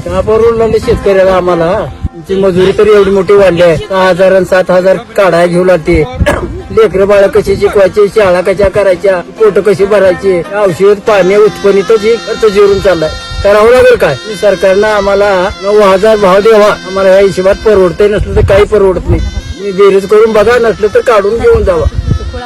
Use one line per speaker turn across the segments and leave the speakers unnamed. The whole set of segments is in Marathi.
का परवडलं शेतकऱ्याला आम्हाला? आमची मजुरी तरी एवढी मोठी वाढली आहे. 6,000 आणि 7,000 काढाय घेऊ लागते. लेकरं बाळ कशी शिकवायची, शाळा कशा करायच्या, पोट कशी भरायची, औषध पाणी उत्पन्नातच खर्च जिरून चाललाय. करावं लागेल काय? सरकारनं आम्हाला 9,000 भाव द्यावा. आम्हाला या हिशोबात परवडतंय, नसलं तर काही परवडत नाही. मी बेरीज करून बघा, नसलं तर काढून घेऊन जावा.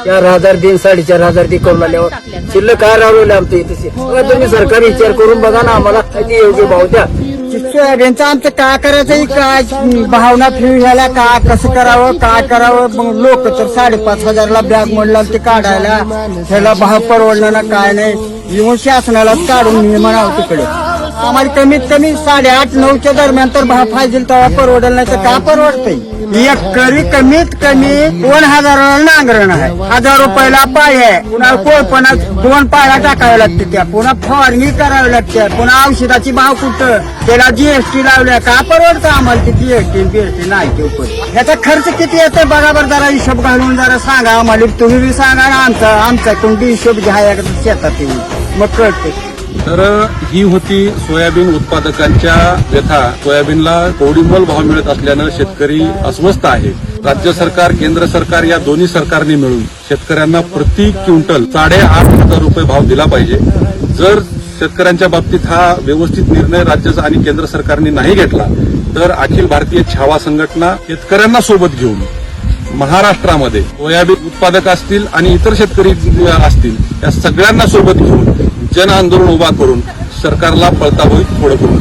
4,000 दिन 4,500 दिन करून आल्यावर शिल्लक काय राबवले आमच्या इथे? तुम्ही सरकार विचार करून बघा ना, आम्हाला किती योग्य भाव द्या.
सोयाबीनचं आमचं काय करायचं, काय भावना फिरू ह्याला, काय कसं करावं, काय करावं. मग लोक तर 5,500ला बॅग म्हणला ते काढायला, ह्याला भाव परवडला ना काय नाही. येऊन शासनालाच काढून मी म्हणावं तिकडे. आम्हाला कमीत कमी 8:30-9च्या दरम्यान तर भाव पाहिजे, तेव्हा परवडेल, नाही तर का परवडतंय. एकरी कमीत कमी 2,000ला नांगरण आहे, 1,000 रुपयाला पाय आहे. पुन्हा कोळपणा 2 पाया टाकाव्या लागते, त्या पुन्हा फवारणी करावी लागते, पुन्हा औषधाची भाव कुठं, त्याला जीएसटी लावल्या. का परवडतं आम्हाला ते जीएसटी बीएसटी नाही ते पण. ह्याचा खर्च किती येतो बरोबर जरा हिशोब घालून जरा सांगा आम्हाला. तुम्ही बी सांगा ना, आमचा कोणती हिशोब घ्या शेतात येऊन, मग कळते.
तर ही होती सोयाबीन उत्पादकांच्या व्यथा. सोयाबीनला कवडीमोल भाव मिळत असल्यानं शेतकरी अस्वस्थ आहे. राज्य सरकार, केंद्र सरकार या दोन्ही सरकारने मिळून शेतकऱ्यांना प्रति क्विंटल 8,500 रुपये भाव दिला पाहिजे. जर शेतकऱ्यांच्या बाबतीत हा व्यवस्थित निर्णय राज्य आणि केंद्र सरकारने नाही घेतला तर अखिल भारतीय छावा संघटना शेतकऱ्यांना सोबत घेऊन महाराष्ट्रामध्ये सोयाबीन उत्पादक असतील आणि इतर शेतकरी असतील या सगळ्यांना सोबत घेऊन जन आंदोलन उभा करून सरकारला पळताभुईत थोडं करून